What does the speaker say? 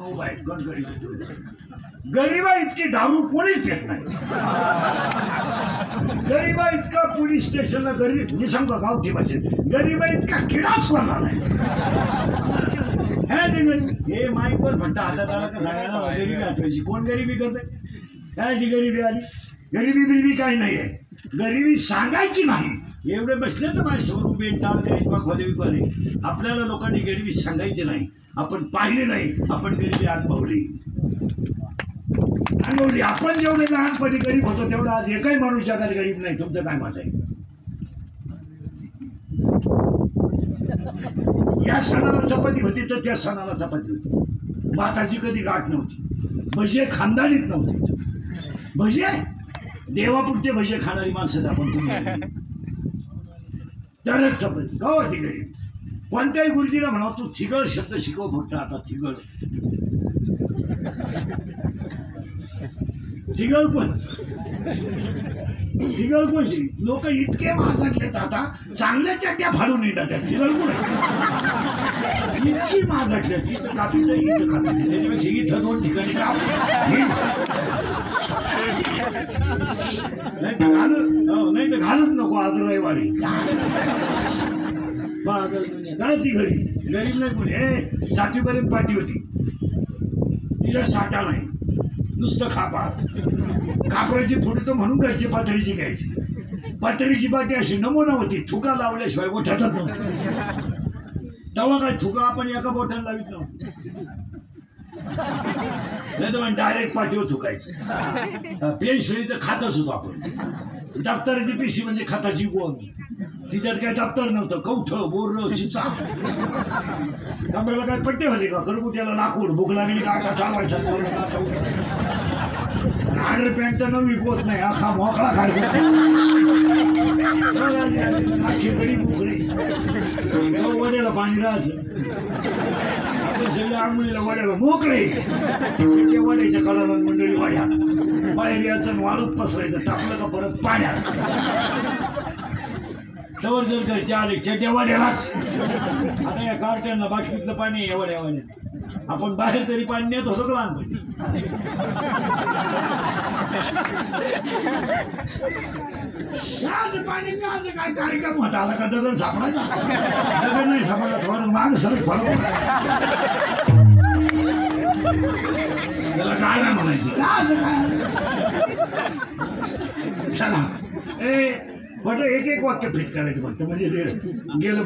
उभा आहे गरीबा इतकी दारू कोणीच घेत नाही. गरीबा इतका पोलीस स्टेशनला गरीब मी सांगतो गावठी भाषेत गरीबा इतका किडाच होणार नाही. हे माईक पण म्हणता आता त्याला का सांगायला गरिबी आठवायची कोण गरिबी करते कायची गरिबी आली. गरिबी बिरिबी काही नाही आहे. गरिबी सांगायची नाही. एवढे बसले तर माझ्यासमोर उभे टाळ गरीब विकवाले. आपल्याला लोकांनी गरिबी सांगायची नाही. आपण पाहिली नाही. आपण गरिबी अनुभवली. आपण जेवढे लहानपणी गरीब होतो तेवढा आज एकही माणूस जगात गरीब नाही. तुमचं काय मत आहे. या सणाला चपाती होती तर त्या सणाला चपाती होती. भाताची कधी गाठ नव्हती. भजे खानदानीत नव्हते. भजे देवापुरचे भजे खाणारी माणसं आपण तुम्ही तरच चपाती का होती गरीब. कोणत्याही गुरुजीला म्हणावं तू थिगळ शब्द शिकव फक्त आता थिगळ. थिगळ कोण थिगळ कोणशी लोक इतके माझाकलेत आता चांगल्या चड्ड्या फाडून येतात त्या थिगळ कोण इतकी माझाकलेत. इथं कापी तर इथं कापी त्याच्यापेक्षा इथं दोन ठिकाणी काप नाही तर घालत नको आज रविवारी कायची घरी गरीब नाही कोणी. हे 7वीपर्यंत पाठी होती तिला साठा नाही नुसतं खापा. खापराची फोडी तर म्हणून घ्यायची पातळीची घ्यायची. पातळीची पाठी अशी नमुना होती. थुका लावल्याशिवाय बोटातच नव्हती. तेव्हा काय थुका आपण एका बोटाला लावित नव्हतं. नाही तर डायरेक्ट पाठीवर थुकायची. पेन्सिल तर खातच होतो आपण. दप्तराची पिशी म्हणजे खताची गोण. तिच्यात काय दप्तर नव्हतं. कवठ बोर चिचा. कमरेला काय पट्टे होते का. करकुट्याला लाकूड. भूक लागली का आटा चालवायचा. आडर पॅन्ट तर नवी पोत नाही. आखा मोकळा खाली गडी मोकळी. वड्याला पाणी राहायचं. आपण सगळ्या आंघोळीला वड्याला मोकळे. सगळे वड्याच्या कलाला मंडळी वाड्या बाहेर यायचं वाळूत पसरायचं. टाकलं का परत पाण्यात. तवर जर घरचे आले चेट्या वाड्यालाच. आता या कार्ट्यांना बाटलीतलं पाणी या वड्या वाड्यात. आपण बाहेर तरी पाणी नेत होतो का लहानपणी. पाणी काय कार्यक्रम होता आला का दगड सापडायचा. दगड नाही सापडला थोडं माग सर फरक त्याला गाणं म्हणायचं. चला बट एक एक वाक्य फिट करायचं फक्त म्हणजे गेलं